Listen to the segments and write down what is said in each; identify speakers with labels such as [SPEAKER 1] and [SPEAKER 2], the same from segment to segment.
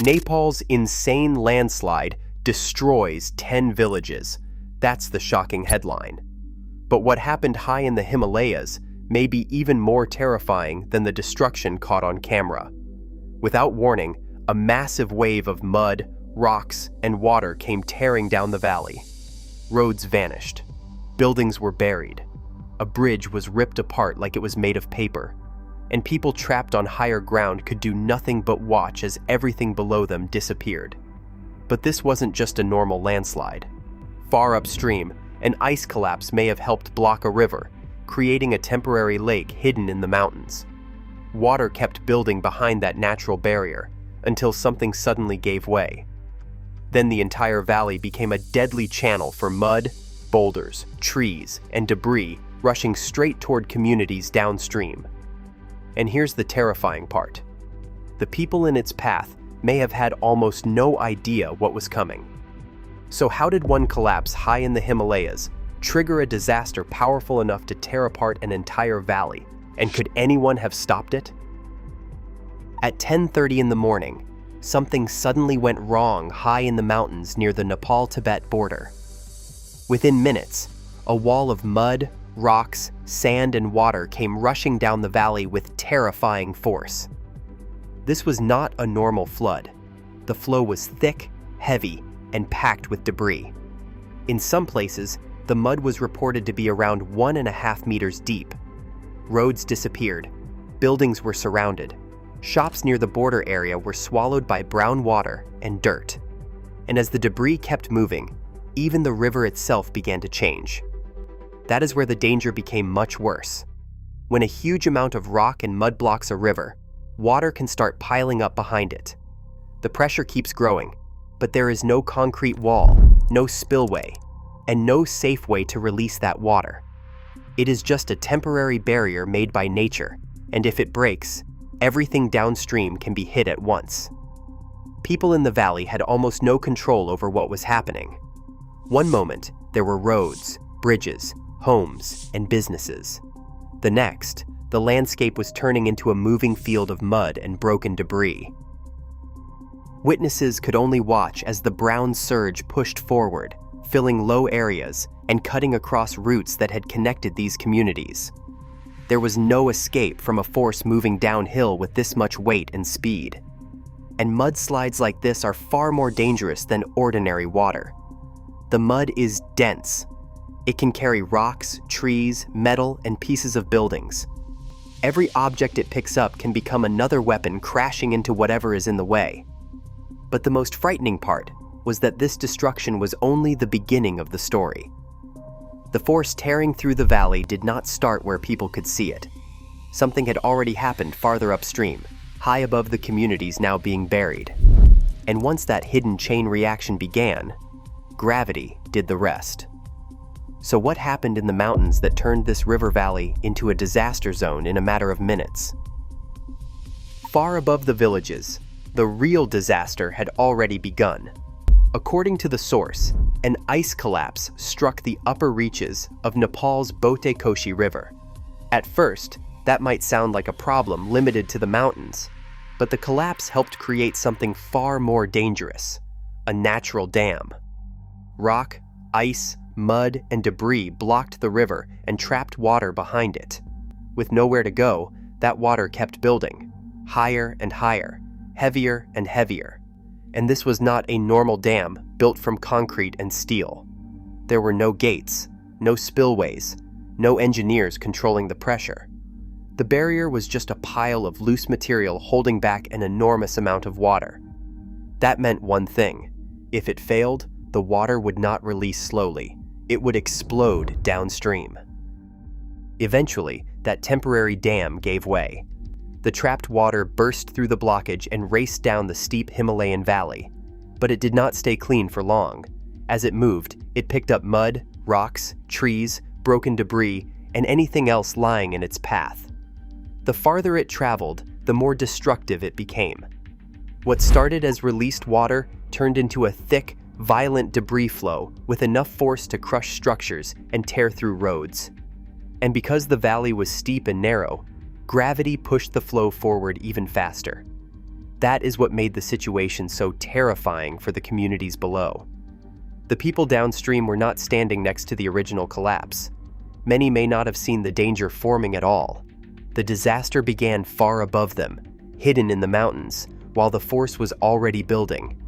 [SPEAKER 1] Nepal's insane landslide destroys 10 villages. That's the shocking headline. But what happened high in the Himalayas may be even more terrifying than the destruction caught on camera. Without warning, a massive wave of mud, rocks, and water came tearing down the valley. Roads vanished. Buildings were buried. A bridge was ripped apart like it was made of paper. And people trapped on higher ground could do nothing but watch as everything below them disappeared. But this wasn't just a normal landslide. Far upstream, an ice collapse may have helped block a river, creating a temporary lake hidden in the mountains. Water kept building behind that natural barrier until something suddenly gave way. Then the entire valley became a deadly channel for mud, boulders, trees, and debris rushing straight toward communities downstream. And here's the terrifying part. The people in its path may have had almost no idea what was coming. So how did one collapse high in the Himalayas trigger a disaster powerful enough to tear apart an entire valley? And could anyone have stopped it? At 10:30 in the morning, something suddenly went wrong high in the mountains near the Nepal-Tibet border. Within minutes, a wall of mud, rocks, sand, and water came rushing down the valley with terrifying force. This was not a normal flood. The flow was thick, heavy, and packed with debris. In some places, the mud was reported to be around 1.5 meters deep. Roads disappeared. Buildings were surrounded. Shops near the border area were swallowed by brown water and dirt. And as the debris kept moving, even the river itself began to change. That is where the danger became much worse. When a huge amount of rock and mud blocks a river, water can start piling up behind it. The pressure keeps growing, but there is no concrete wall, no spillway, and no safe way to release that water. It is just a temporary barrier made by nature, and if it breaks, everything downstream can be hit at once. People in the valley had almost no control over what was happening. One moment, there were roads, bridges, homes, and businesses. The next, the landscape was turning into a moving field of mud and broken debris. Witnesses could only watch as the brown surge pushed forward, filling low areas and cutting across routes that had connected these communities. There was no escape from a force moving downhill with this much weight and speed. And mudslides like this are far more dangerous than ordinary water. The mud is dense. It can carry rocks, trees, metal, and pieces of buildings. Every object it picks up can become another weapon crashing into whatever is in the way. But the most frightening part was that this destruction was only the beginning of the story. The force tearing through the valley did not start where people could see it. Something had already happened farther upstream, high above the communities now being buried. And once that hidden chain reaction began, gravity did the rest. So what happened in the mountains that turned this river valley into a disaster zone in a matter of minutes? Far above the villages, the real disaster had already begun. According to the source, an ice collapse struck the upper reaches of Nepal's Botekoshi River. At first, that might sound like a problem limited to the mountains, but the collapse helped create something far more dangerous: a natural dam. Rock, ice, mud, and debris blocked the river and trapped water behind it. With nowhere to go, that water kept building, higher and higher, heavier and heavier. And this was not a normal dam built from concrete and steel. There were no gates, no spillways, no engineers controlling the pressure. The barrier was just a pile of loose material holding back an enormous amount of water. That meant one thing: if it failed, the water would not release slowly. It would explode downstream. Eventually, that temporary dam gave way. The trapped water burst through the blockage and raced down the steep Himalayan valley. But it did not stay clean for long. As it moved, it picked up mud, rocks, trees, broken debris, and anything else lying in its path. The farther it traveled, the more destructive it became. What started as released water turned into a thick, violent debris flow with enough force to crush structures and tear through roads. And because the valley was steep and narrow, gravity pushed the flow forward even faster. That is what made the situation so terrifying for the communities below. The people downstream were not standing next to the original collapse. Many may not have seen the danger forming at all. The disaster began far above them, hidden in the mountains, while the force was already building.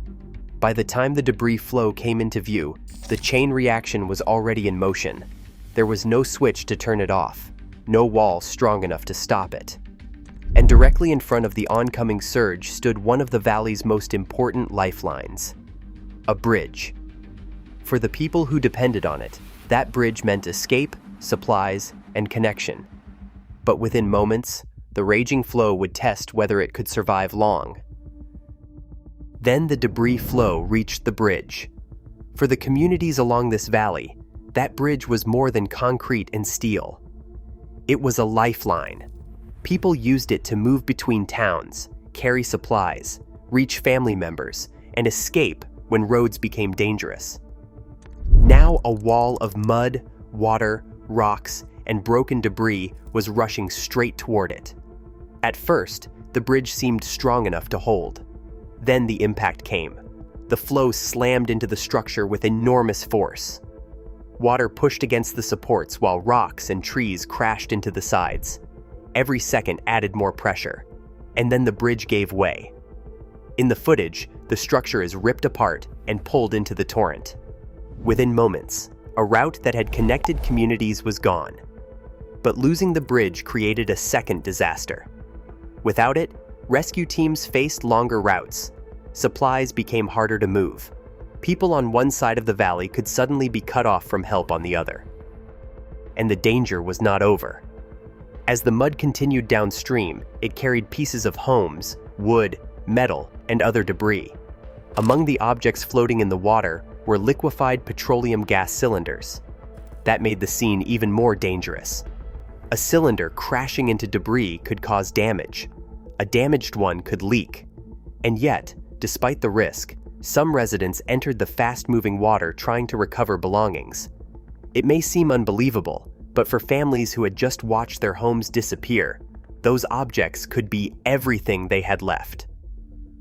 [SPEAKER 1] By the time the debris flow came into view, the chain reaction was already in motion. There was no switch to turn it off, no wall strong enough to stop it. And directly in front of the oncoming surge stood one of the valley's most important lifelines: a bridge. For the people who depended on it, that bridge meant escape, supplies, and connection. But within moments, the raging flow would test whether it could survive long. Then the debris flow reached the bridge. For the communities along this valley, that bridge was more than concrete and steel. It was a lifeline. People used it to move between towns, carry supplies, reach family members, and escape when roads became dangerous. Now a wall of mud, water, rocks, and broken debris was rushing straight toward it. At first, the bridge seemed strong enough to hold. Then the impact came. The flow slammed into the structure with enormous force. Water pushed against the supports while rocks and trees crashed into the sides. Every second added more pressure, and then the bridge gave way. In the footage, the structure is ripped apart and pulled into the torrent. Within moments, a route that had connected communities was gone. But losing the bridge created a second disaster. Without it, rescue teams faced longer routes. Supplies became harder to move. People on one side of the valley could suddenly be cut off from help on the other. And the danger was not over. As the mud continued downstream, it carried pieces of homes, wood, metal, and other debris. Among the objects floating in the water were liquefied petroleum gas cylinders. That made the scene even more dangerous. A cylinder crashing into debris could cause damage. A damaged one could leak. And yet, despite the risk, some residents entered the fast-moving water trying to recover belongings. It may seem unbelievable, but for families who had just watched their homes disappear, those objects could be everything they had left.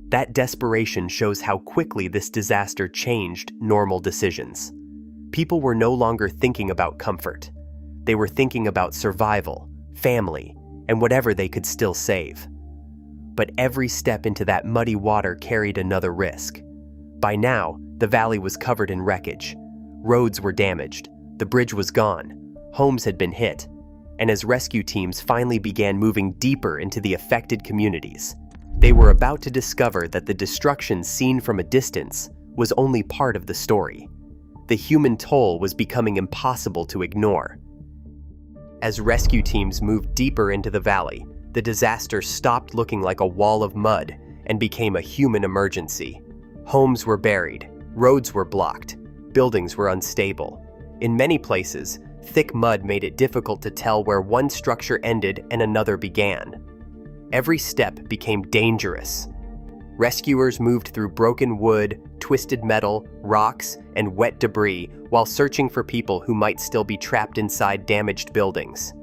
[SPEAKER 1] That desperation shows how quickly this disaster changed normal decisions. People were no longer thinking about comfort. They were thinking about survival, family, and whatever they could still save. But every step into that muddy water carried another risk. By now, the valley was covered in wreckage. Roads were damaged, the bridge was gone, homes had been hit, and as rescue teams finally began moving deeper into the affected communities, they were about to discover that the destruction seen from a distance was only part of the story. The human toll was becoming impossible to ignore. As rescue teams moved deeper into the valley, the disaster stopped looking like a wall of mud and became a human emergency. Homes were buried, roads were blocked, buildings were unstable. In many places, thick mud made it difficult to tell where one structure ended and another began. Every step became dangerous. Rescuers moved through broken wood, twisted metal, rocks, and wet debris while searching for people who might still be trapped inside damaged buildings.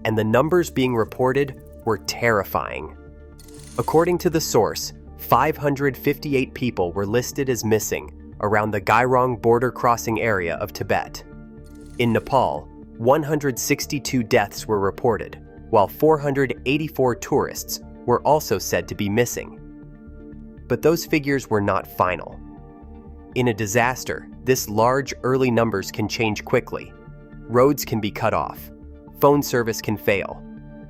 [SPEAKER 1] And the numbers being reported were terrifying. According to the source, 558 people were listed as missing around the Gairong border crossing area of Tibet. In Nepal, 162 deaths were reported, while 484 tourists were also said to be missing. But those figures were not final. In a disaster, this large early numbers can change quickly. Roads can be cut off. Phone service can fail.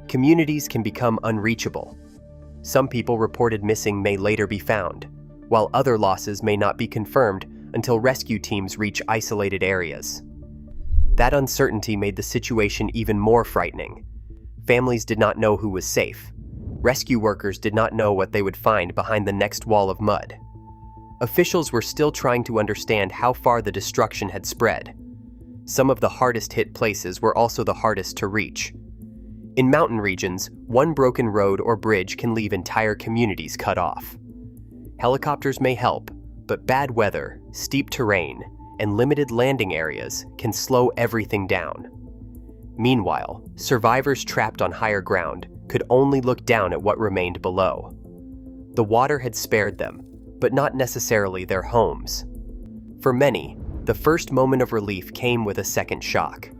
[SPEAKER 1] Communities can become unreachable. Some people reported missing may later be found, while other losses may not be confirmed until rescue teams reach isolated areas. That uncertainty made the situation even more frightening. Families did not know who was safe. Rescue workers did not know what they would find behind the next wall of mud. Officials were still trying to understand how far the destruction had spread. Some of the hardest hit places were also the hardest to reach. In mountain regions, one broken road or bridge can leave entire communities cut off. Helicopters may help, but bad weather, steep terrain, and limited landing areas can slow everything down. Meanwhile, survivors trapped on higher ground could only look down at what remained below. The water had spared them, but not necessarily their homes. For many, the first moment of relief came with a second shock.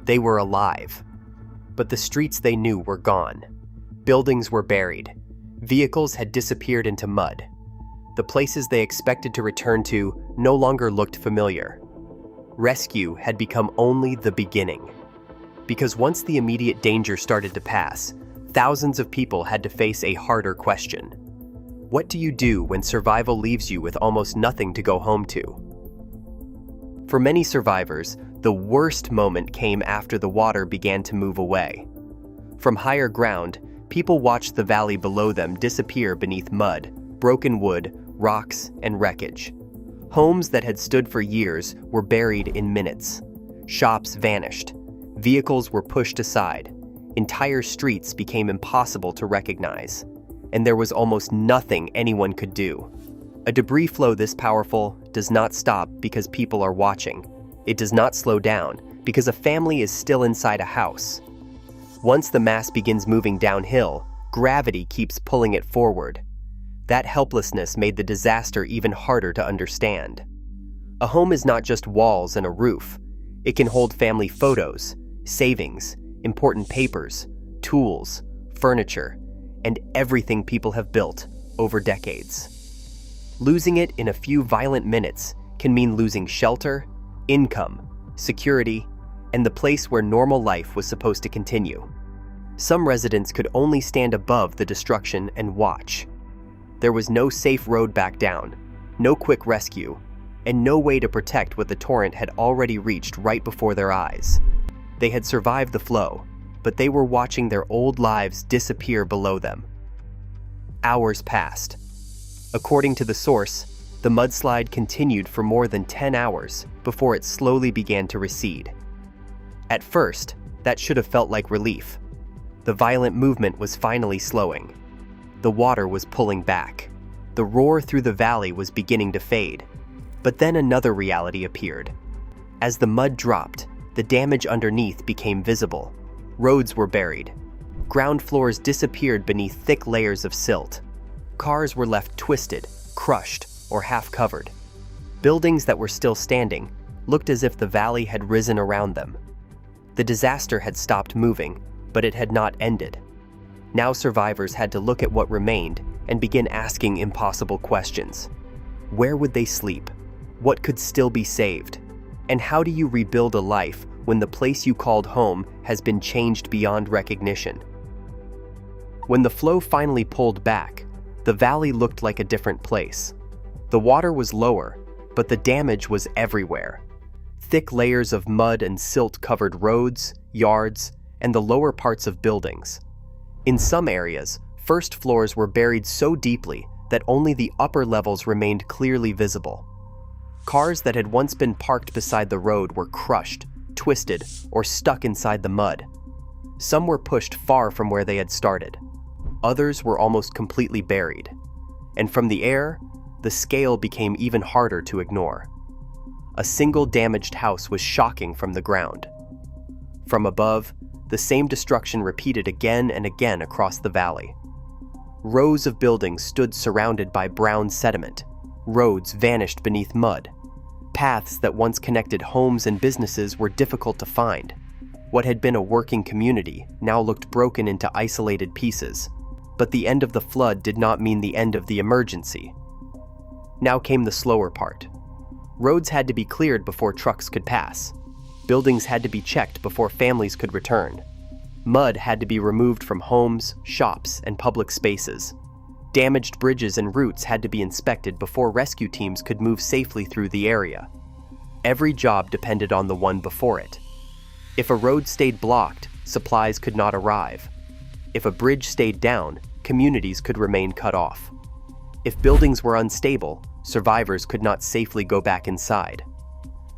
[SPEAKER 1] They were alive, but the streets they knew were gone. Buildings were buried. Vehicles had disappeared into mud. The places they expected to return to no longer looked familiar. Rescue had become only the beginning. Because once the immediate danger started to pass, thousands of people had to face a harder question. What do you do when survival leaves you with almost nothing to go home to? For many survivors, the worst moment came after the water began to move away. From higher ground, people watched the valley below them disappear beneath mud, broken wood, rocks, and wreckage. Homes that had stood for years were buried in minutes. Shops vanished. Vehicles were pushed aside. Entire streets became impossible to recognize. And there was almost nothing anyone could do. A debris flow this powerful does not stop because people are watching. It does not slow down because a family is still inside a house. Once the mass begins moving downhill, gravity keeps pulling it forward. That helplessness made the disaster even harder to understand. A home is not just walls and a roof. It can hold family photos, savings, important papers, tools, furniture, and everything people have built over decades. Losing it in a few violent minutes can mean losing shelter, income, security, and the place where normal life was supposed to continue. Some residents could only stand above the destruction and watch. There was no safe road back down, no quick rescue, and no way to protect what the torrent had already reached right before their eyes. They had survived the flow, but they were watching their old lives disappear below them. Hours passed. According to the source, the mudslide continued for more than 10 hours before it slowly began to recede. At first, that should have felt like relief. The violent movement was finally slowing. The water was pulling back. The roar through the valley was beginning to fade. But then another reality appeared. As the mud dropped, the damage underneath became visible. Roads were buried. Ground floors disappeared beneath thick layers of silt. Cars were left twisted, crushed, or half covered. Buildings that were still standing looked as if the valley had risen around them. The disaster had stopped moving, but it had not ended. Now survivors had to look at what remained and begin asking impossible questions. Where would they sleep? What could still be saved? And how do you rebuild a life when the place you called home has been changed beyond recognition? When the flow finally pulled back, the valley looked like a different place. The water was lower, but the damage was everywhere. Thick layers of mud and silt covered roads, yards, and the lower parts of buildings. In some areas, first floors were buried so deeply that only the upper levels remained clearly visible. Cars that had once been parked beside the road were crushed, twisted, or stuck inside the mud. Some were pushed far from where they had started. Others were almost completely buried. And from the air, the scale became even harder to ignore. A single damaged house was shocking from the ground. From above, the same destruction repeated again and again across the valley. Rows of buildings stood surrounded by brown sediment. Roads vanished beneath mud. Paths that once connected homes and businesses were difficult to find. What had been a working community now looked broken into isolated pieces. But the end of the flood did not mean the end of the emergency. Now came the slower part. Roads had to be cleared before trucks could pass. Buildings had to be checked before families could return. Mud had to be removed from homes, shops, and public spaces. Damaged bridges and routes had to be inspected before rescue teams could move safely through the area. Every job depended on the one before it. If a road stayed blocked, supplies could not arrive. If a bridge stayed down, communities could remain cut off. If buildings were unstable, survivors could not safely go back inside.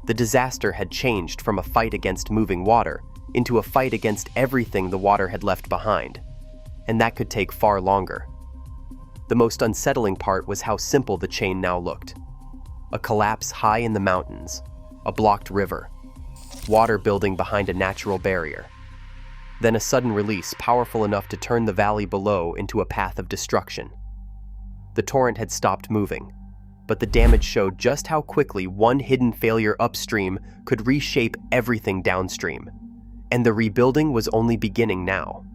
[SPEAKER 1] The disaster had changed from a fight against moving water into a fight against everything the water had left behind, and that could take far longer. The most unsettling part was how simple the chain now looked. A collapse high in the mountains, a blocked river, water building behind a natural barrier. Then a sudden release powerful enough to turn the valley below into a path of destruction. The torrent had stopped moving, but the damage showed just how quickly one hidden failure upstream could reshape everything downstream. And the rebuilding was only beginning now.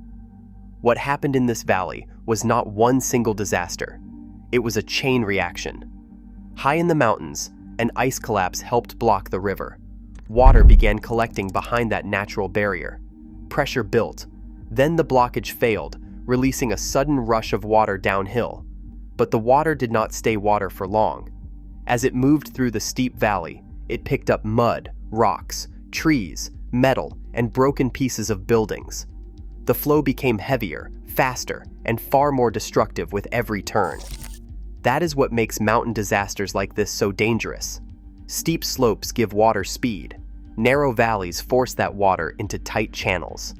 [SPEAKER 1] What happened in this valley was not one single disaster. It was a chain reaction. High in the mountains, an ice collapse helped block the river. Water began collecting behind that natural barrier. Pressure built. Then the blockage failed, releasing a sudden rush of water downhill. But the water did not stay water for long. As it moved through the steep valley, it picked up mud, rocks, trees, metal, and broken pieces of buildings. The flow became heavier, faster, and far more destructive with every turn. That is what makes mountain disasters like this so dangerous. Steep slopes give water speed. Narrow valleys force that water into tight channels.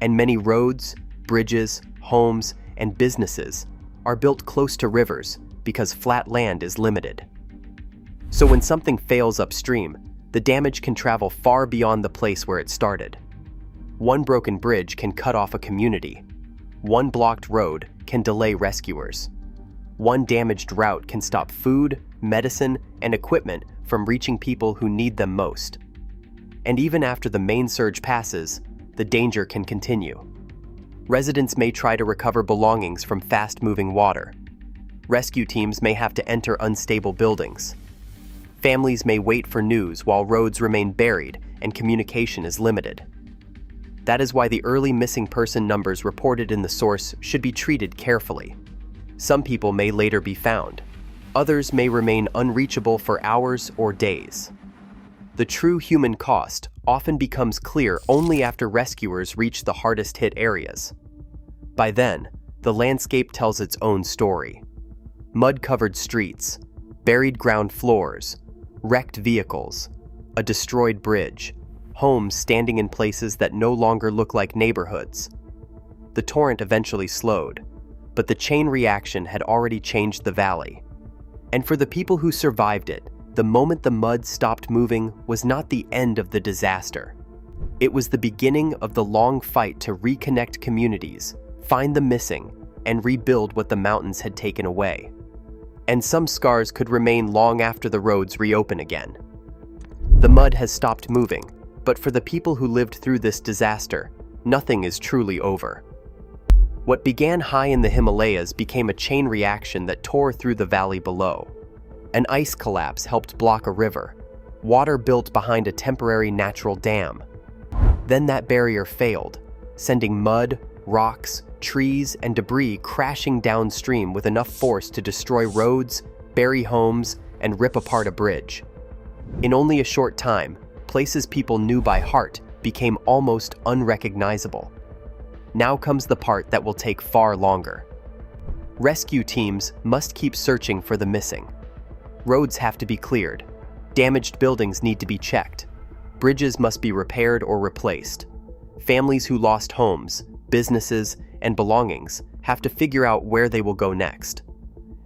[SPEAKER 1] And many roads, bridges, homes, and businesses are built close to rivers because flat land is limited. So when something fails upstream, the damage can travel far beyond the place where it started. One broken bridge can cut off a community. One blocked road can delay rescuers. One damaged route can stop food, medicine, and equipment from reaching people who need them most. And even after the main surge passes, the danger can continue. Residents may try to recover belongings from fast-moving water. Rescue teams may have to enter unstable buildings. Families may wait for news while roads remain buried and communication is limited. That is why the early missing person numbers reported in the source should be treated carefully. Some people may later be found. Others may remain unreachable for hours or days. The true human cost often becomes clear only after rescuers reach the hardest-hit areas. By then, the landscape tells its own story. Mud-covered streets, buried ground floors, wrecked vehicles, a destroyed bridge, homes standing in places that no longer look like neighborhoods. The torrent eventually slowed, but the chain reaction had already changed the valley. And for the people who survived it, the moment the mud stopped moving was not the end of the disaster. It was the beginning of the long fight to reconnect communities, find the missing, and rebuild what the mountains had taken away. And some scars could remain long after the roads reopen again. The mud has stopped moving, but for the people who lived through this disaster, nothing is truly over. What began high in the Himalayas became a chain reaction that tore through the valley below. An ice collapse helped block a river. Water built behind a temporary natural dam. Then that barrier failed, sending mud, rocks, trees, and debris crashing downstream with enough force to destroy roads, bury homes, and rip apart a bridge. In only a short time, places people knew by heart became almost unrecognizable. Now comes the part that will take far longer. Rescue teams must keep searching for the missing. Roads have to be cleared. Damaged buildings need to be checked. Bridges must be repaired or replaced. Families who lost homes, businesses, and belongings have to figure out where they will go next.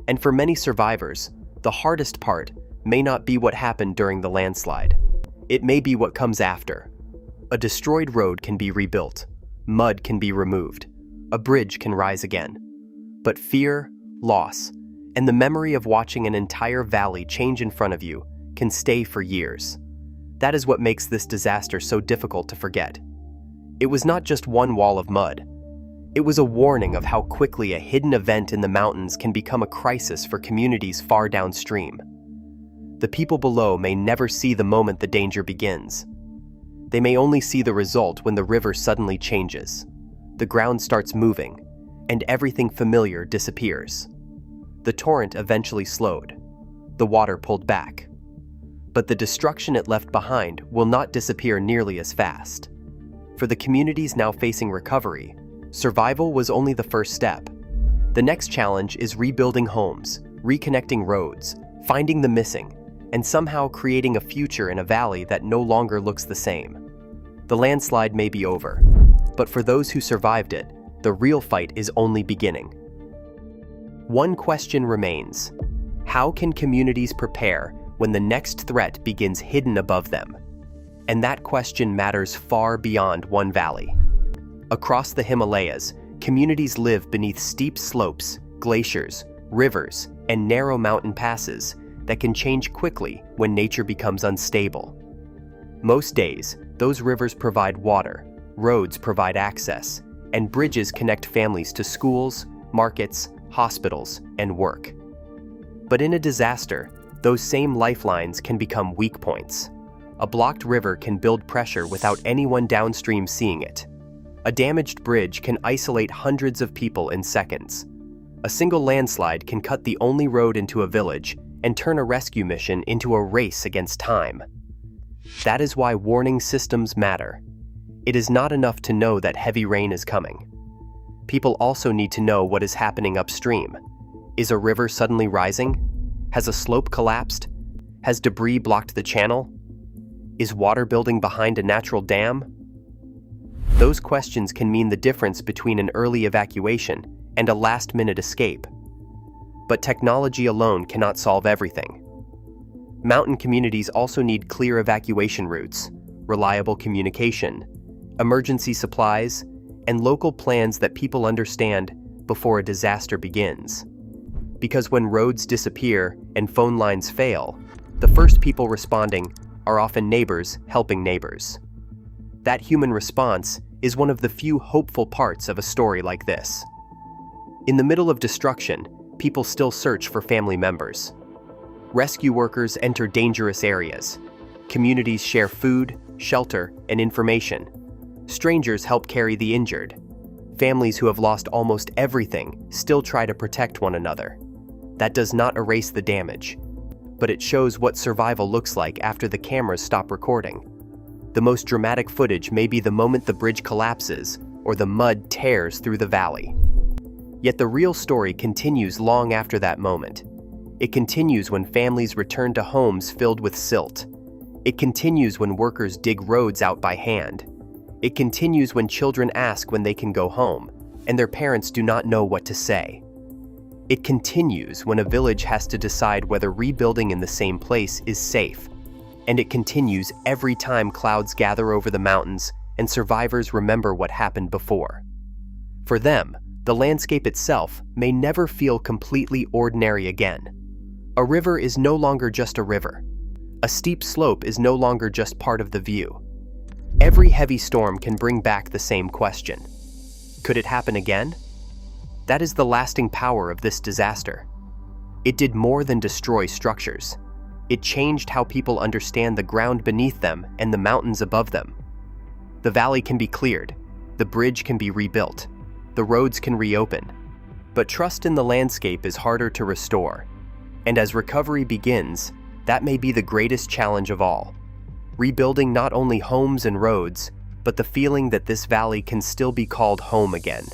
[SPEAKER 1] And for many survivors, the hardest part may not be what happened during the landslide. It may be what comes after. A destroyed road can be rebuilt. Mud can be removed. A bridge can rise again. But fear, loss, and the memory of watching an entire valley change in front of you can stay for years. That is what makes this disaster so difficult to forget. It was not just one wall of mud. It was a warning of how quickly a hidden event in the mountains can become a crisis for communities far downstream. The people below may never see the moment the danger begins. They may only see the result when the river suddenly changes. The ground starts moving, and everything familiar disappears. The torrent eventually slowed. The water pulled back. But the destruction it left behind will not disappear nearly as fast. For the communities now facing recovery, survival was only the first step. The next challenge is rebuilding homes, reconnecting roads, finding the missing, and somehow creating a future in a valley that no longer looks the same. The landslide may be over, but for those who survived it, the real fight is only beginning. One question remains: how can communities prepare when the next threat begins hidden above them? And that question matters far beyond one valley. Across the Himalayas, communities live beneath steep slopes, glaciers, rivers, and narrow mountain passes that can change quickly when nature becomes unstable. Most days, those rivers provide water, roads provide access, and bridges connect families to schools, markets, hospitals, and work. But in a disaster, those same lifelines can become weak points. A blocked river can build pressure without anyone downstream seeing it. A damaged bridge can isolate hundreds of people in seconds. A single landslide can cut the only road into a village and turn a rescue mission into a race against time. That is why warning systems matter. It is not enough to know that heavy rain is coming. People also need to know what is happening upstream. Is a river suddenly rising? Has a slope collapsed? Has debris blocked the channel? Is water building behind a natural dam? Those questions can mean the difference between an early evacuation and a last-minute escape. But technology alone cannot solve everything. Mountain communities also need clear evacuation routes, reliable communication, emergency supplies, and local plans that people understand before a disaster begins. Because when roads disappear and phone lines fail, the first people responding are often neighbors helping neighbors. That human response is one of the few hopeful parts of a story like this. In the middle of destruction, people still search for family members. Rescue workers enter dangerous areas. Communities share food, shelter, and information. Strangers help carry the injured. Families who have lost almost everything still try to protect one another. That does not erase the damage, but it shows what survival looks like after the cameras stop recording. The most dramatic footage may be the moment the bridge collapses or the mud tears through the valley. Yet the real story continues long after that moment. It continues when families return to homes filled with silt. It continues when workers dig roads out by hand. It continues when children ask when they can go home, and their parents do not know what to say. It continues when a village has to decide whether rebuilding in the same place is safe. And it continues every time clouds gather over the mountains and survivors remember what happened before. For them, the landscape itself may never feel completely ordinary again. A river is no longer just a river. A steep slope is no longer just part of the view. Every heavy storm can bring back the same question. Could it happen again? That is the lasting power of this disaster. It did more than destroy structures. It changed how people understand the ground beneath them and the mountains above them. The valley can be cleared, the bridge can be rebuilt, the roads can reopen. But trust in the landscape is harder to restore. And as recovery begins, that may be the greatest challenge of all. Rebuilding not only homes and roads, but the feeling that this valley can still be called home again.